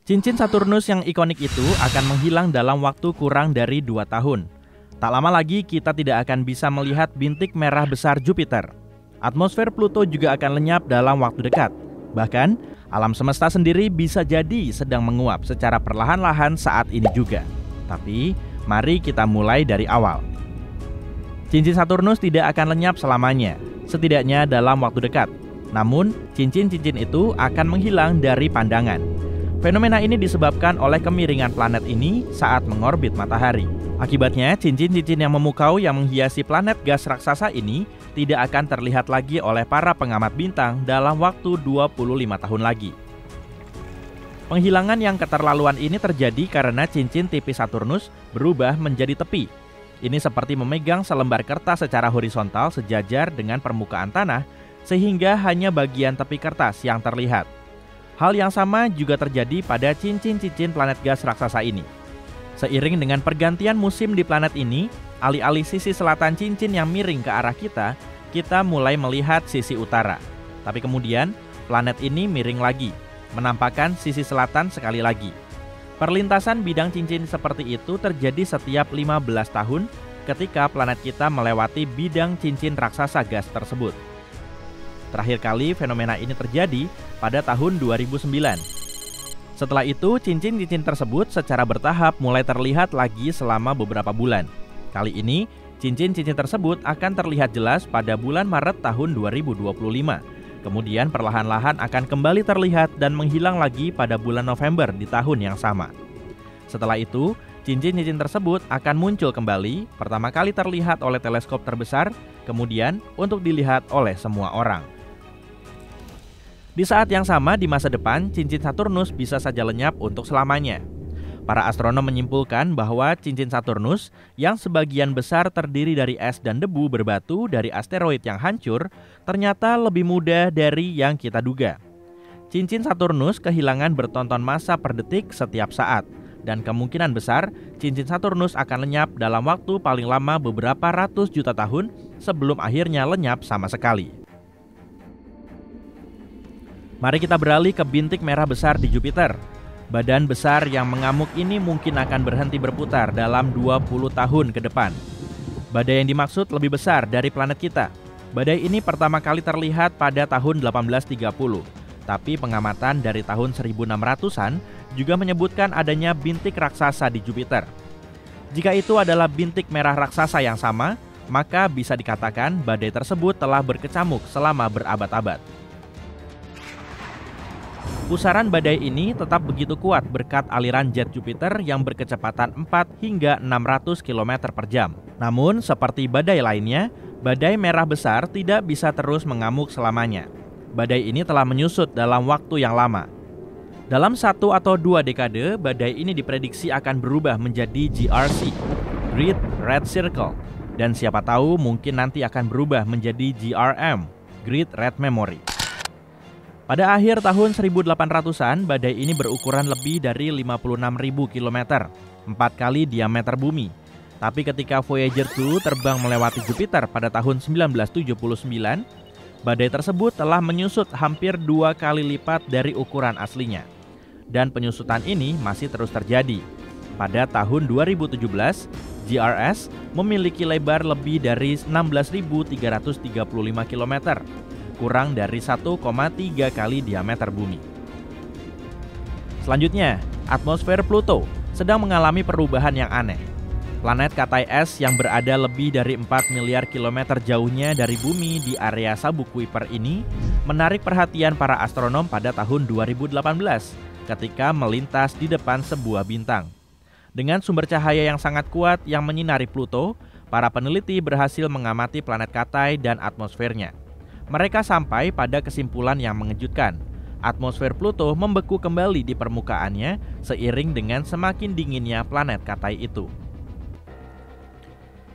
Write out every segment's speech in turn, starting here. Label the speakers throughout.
Speaker 1: Cincin Saturnus yang ikonik itu akan menghilang dalam waktu kurang dari 2 tahun. Tak lama lagi kita tidak akan bisa melihat bintik merah besar Jupiter. Atmosfer Pluto juga akan lenyap dalam waktu dekat. Bahkan, alam semesta sendiri bisa jadi sedang menguap secara perlahan-lahan saat ini juga. Tapi, mari kita mulai dari awal. Cincin Saturnus tidak akan lenyap selamanya, setidaknya dalam waktu dekat. Namun, cincin-cincin itu akan menghilang dari pandangan. Fenomena ini disebabkan oleh kemiringan planet ini saat mengorbit matahari. Akibatnya, cincin-cincin yang memukau yang menghiasi planet gas raksasa ini tidak akan terlihat lagi oleh para pengamat bintang dalam waktu 25 tahun lagi. Penghilangan yang keterlaluan ini terjadi karena cincin tipis Saturnus berubah menjadi tepi. Ini seperti memegang selembar kertas secara horizontal sejajar dengan permukaan tanah, sehingga hanya bagian tepi kertas yang terlihat. Hal yang sama juga terjadi pada cincin-cincin planet gas raksasa ini. Seiring dengan pergantian musim di planet ini, alih-alih sisi selatan cincin yang miring ke arah kita mulai melihat sisi utara. Tapi kemudian, planet ini miring lagi, menampakkan sisi selatan sekali lagi. Perlintasan bidang cincin seperti itu terjadi setiap 15 tahun ketika planet kita melewati bidang cincin raksasa gas tersebut. Terakhir kali fenomena ini terjadi pada tahun 2009. Setelah itu, cincin-cincin tersebut secara bertahap mulai terlihat lagi selama beberapa bulan. Kali ini, cincin-cincin tersebut akan terlihat jelas pada bulan Maret tahun 2025. Kemudian perlahan-lahan akan kembali terlihat dan menghilang lagi pada bulan November di tahun yang sama. Setelah itu, cincin-cincin tersebut akan muncul kembali, pertama kali terlihat oleh teleskop terbesar, kemudian untuk dilihat oleh semua orang. Di saat yang sama di masa depan, cincin Saturnus bisa saja lenyap untuk selamanya. Para astronom menyimpulkan bahwa cincin Saturnus yang sebagian besar terdiri dari es dan debu berbatu dari asteroid yang hancur ternyata lebih mudah dari yang kita duga. Cincin Saturnus kehilangan bertonton massa per detik setiap saat, dan kemungkinan besar cincin Saturnus akan lenyap dalam waktu paling lama beberapa ratus juta tahun sebelum akhirnya lenyap sama sekali. Mari kita beralih ke bintik merah besar di Jupiter. Badan besar yang mengamuk ini mungkin akan berhenti berputar dalam 20 tahun ke depan. Badai yang dimaksud lebih besar dari planet kita. Badai ini pertama kali terlihat pada tahun 1830, tapi pengamatan dari tahun 1600-an juga menyebutkan adanya bintik raksasa di Jupiter. Jika itu adalah bintik merah raksasa yang sama, maka bisa dikatakan badai tersebut telah berkecamuk selama berabad-abad. Pusaran badai ini tetap begitu kuat berkat aliran jet Jupiter yang berkecepatan 4 hingga 600 km per jam. Namun, seperti badai lainnya, badai merah besar tidak bisa terus mengamuk selamanya. Badai ini telah menyusut dalam waktu yang lama. Dalam 1 atau 2 dekade, badai ini diprediksi akan berubah menjadi GRC, Great Red Circle, dan siapa tahu mungkin nanti akan berubah menjadi GRM, Great Red Memory. Pada akhir tahun 1800-an, badai ini berukuran lebih dari 56.000 km, 4 kali diameter bumi. Tapi ketika Voyager 2 terbang melewati Jupiter pada tahun 1979, badai tersebut telah menyusut hampir 2 kali lipat dari ukuran aslinya. Dan penyusutan ini masih terus terjadi. Pada tahun 2017, GRS memiliki lebar lebih dari 16.335 km, kurang dari 1,3 kali diameter bumi. Selanjutnya, atmosfer Pluto sedang mengalami perubahan yang aneh. Planet Katai es yang berada lebih dari 4 miliar kilometer jauhnya dari bumi di area Sabuk Kuiper ini menarik perhatian para astronom pada tahun 2018 ketika melintas di depan sebuah bintang. Dengan sumber cahaya yang sangat kuat yang menyinari Pluto, para peneliti berhasil mengamati planet Katai dan atmosfernya. Mereka sampai pada kesimpulan yang mengejutkan. Atmosfer Pluto membeku kembali di permukaannya seiring dengan semakin dinginnya planet Katai itu.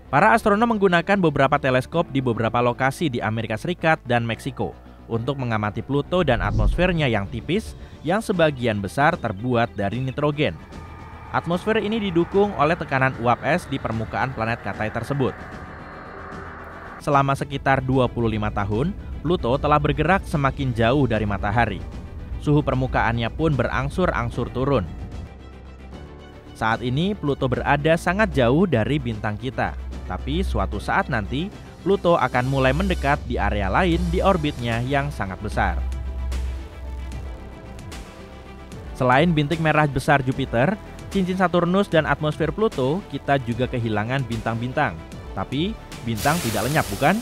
Speaker 1: Para astronom menggunakan beberapa teleskop di beberapa lokasi di Amerika Serikat dan Meksiko untuk mengamati Pluto dan atmosfernya yang tipis yang sebagian besar terbuat dari nitrogen. Atmosfer ini didukung oleh tekanan uap es di permukaan planet Katai tersebut. Selama sekitar 25 tahun, Pluto telah bergerak semakin jauh dari matahari. suhu permukaannya pun berangsur-angsur turun. Saat ini Pluto berada sangat jauh dari bintang kita, tapi suatu saat nanti Pluto akan mulai mendekat di area lain di orbitnya yang sangat besar. Selain bintik merah besar Jupiter, cincin Saturnus dan atmosfer Pluto, kita juga kehilangan bintang-bintang. Tapi bintang tidak lenyap, bukan?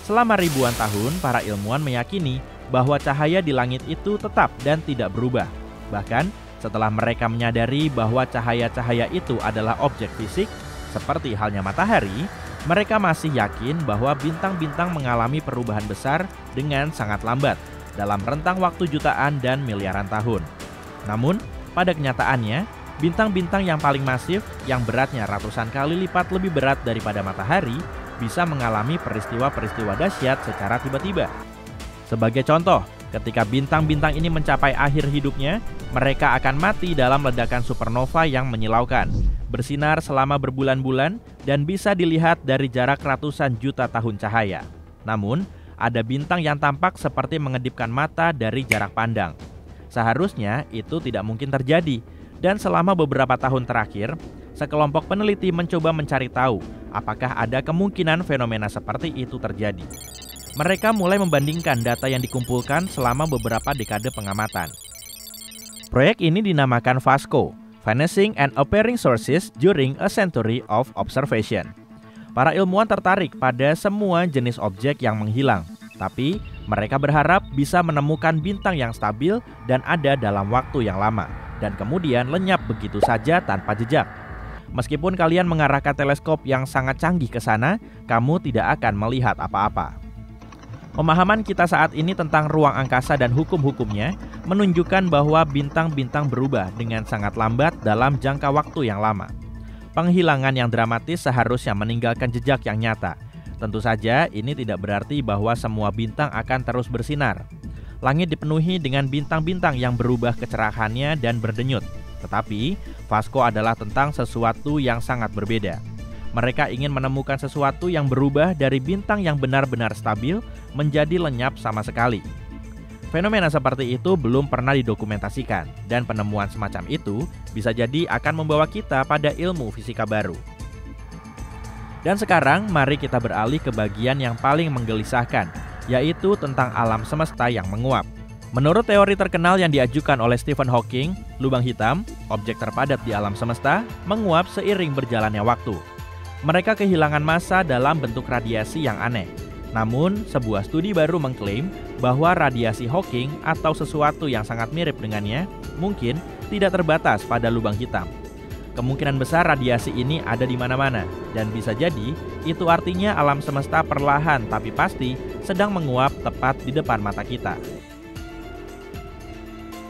Speaker 1: Selama ribuan tahun, para ilmuwan meyakini bahwa cahaya di langit itu tetap dan tidak berubah. Bahkan, setelah mereka menyadari bahwa cahaya-cahaya itu adalah objek fisik, seperti halnya matahari, mereka masih yakin bahwa bintang-bintang mengalami perubahan besar dengan sangat lambat, dalam rentang waktu jutaan dan miliaran tahun. Namun, pada kenyataannya, bintang-bintang yang paling masif, yang beratnya ratusan kali lipat lebih berat daripada matahari, bisa mengalami peristiwa-peristiwa dahsyat secara tiba-tiba. Sebagai contoh, ketika bintang-bintang ini mencapai akhir hidupnya, mereka akan mati dalam ledakan supernova yang menyilaukan, bersinar selama berbulan-bulan, dan bisa dilihat dari jarak ratusan juta tahun cahaya. Namun, ada bintang yang tampak seperti mengedipkan mata dari jarak pandang. Seharusnya itu tidak mungkin terjadi, dan selama beberapa tahun terakhir, sekelompok peneliti mencoba mencari tahu apakah ada kemungkinan fenomena seperti itu terjadi. Mereka mulai membandingkan data yang dikumpulkan selama beberapa dekade pengamatan. Proyek ini dinamakan VASCO, Vanishing and Appearing Sources During a Century of Observation. Para ilmuwan tertarik pada semua jenis objek yang menghilang, tapi mereka berharap bisa menemukan bintang yang stabil dan ada dalam waktu yang lama, dan kemudian lenyap begitu saja tanpa jejak. Meskipun kalian mengarahkan teleskop yang sangat canggih ke sana, kamu tidak akan melihat apa-apa. Pemahaman kita saat ini tentang ruang angkasa dan hukum-hukumnya menunjukkan bahwa bintang-bintang berubah dengan sangat lambat dalam jangka waktu yang lama. Penghilangan yang dramatis seharusnya meninggalkan jejak yang nyata. Tentu saja ini tidak berarti bahwa semua bintang akan terus bersinar. Langit dipenuhi dengan bintang-bintang yang berubah kecerahannya dan berdenyut. Tetapi, VASCO adalah tentang sesuatu yang sangat berbeda. Mereka ingin menemukan sesuatu yang berubah dari bintang yang benar-benar stabil menjadi lenyap sama sekali. Fenomena seperti itu belum pernah didokumentasikan, dan penemuan semacam itu bisa jadi akan membawa kita pada ilmu fisika baru. Dan sekarang, mari kita beralih ke bagian yang paling menggelisahkan, yaitu tentang alam semesta yang menguap. Menurut teori terkenal yang diajukan oleh Stephen Hawking, lubang hitam, objek terpadat di alam semesta, menguap seiring berjalannya waktu. Mereka kehilangan massa dalam bentuk radiasi yang aneh. Namun, sebuah studi baru mengklaim bahwa radiasi Hawking atau sesuatu yang sangat mirip dengannya mungkin tidak terbatas pada lubang hitam. Kemungkinan besar radiasi ini ada di mana-mana, dan bisa jadi itu artinya alam semesta perlahan tapi pasti sedang menguap tepat di depan mata kita.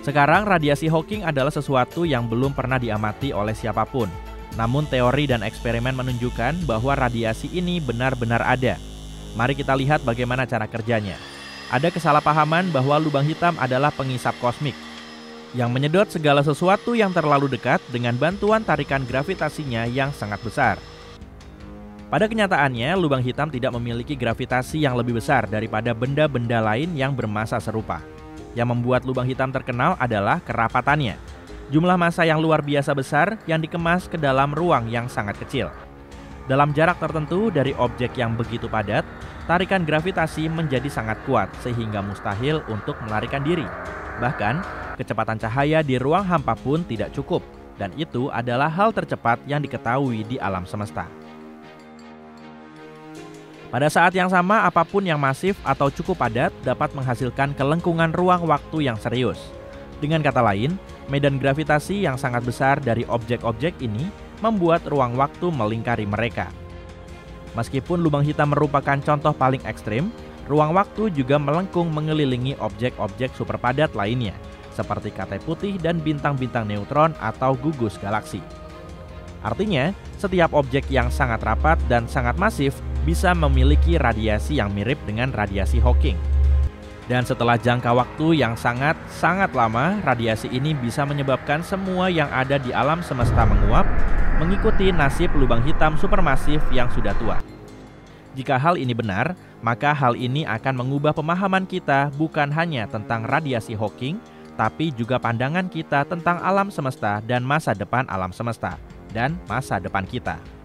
Speaker 1: Sekarang radiasi Hawking adalah sesuatu yang belum pernah diamati oleh siapapun. Namun teori dan eksperimen menunjukkan bahwa radiasi ini benar-benar ada. Mari kita lihat bagaimana cara kerjanya. Ada kesalahpahaman bahwa lubang hitam adalah pengisap kosmik yang menyedot segala sesuatu yang terlalu dekat dengan bantuan tarikan gravitasinya yang sangat besar. Pada kenyataannya, lubang hitam tidak memiliki gravitasi yang lebih besar daripada benda-benda lain yang bermassa serupa. Yang membuat lubang hitam terkenal adalah kerapatannya. Jumlah massa yang luar biasa besar yang dikemas ke dalam ruang yang sangat kecil. Dalam jarak tertentu dari objek yang begitu padat, tarikan gravitasi menjadi sangat kuat sehingga mustahil untuk melarikan diri. Bahkan, kecepatan cahaya di ruang hampa pun tidak cukup, dan itu adalah hal tercepat yang diketahui di alam semesta. Pada saat yang sama, apapun yang masif atau cukup padat dapat menghasilkan kelengkungan ruang waktu yang serius. Dengan kata lain, medan gravitasi yang sangat besar dari objek-objek ini membuat ruang waktu melingkari mereka. Meskipun lubang hitam merupakan contoh paling ekstrim, ruang waktu juga melengkung mengelilingi objek-objek superpadat lainnya, seperti katai putih dan bintang-bintang neutron atau gugus galaksi. Artinya, setiap objek yang sangat rapat dan sangat masif bisa memiliki radiasi yang mirip dengan radiasi Hawking. Dan setelah jangka waktu yang sangat lama, radiasi ini bisa menyebabkan semua yang ada di alam semesta menguap, mengikuti nasib lubang hitam supermasif yang sudah tua. Jika hal ini benar, maka hal ini akan mengubah pemahaman kita bukan hanya tentang radiasi Hawking, tapi juga pandangan kita tentang alam semesta dan masa depan alam semesta dan masa depan kita.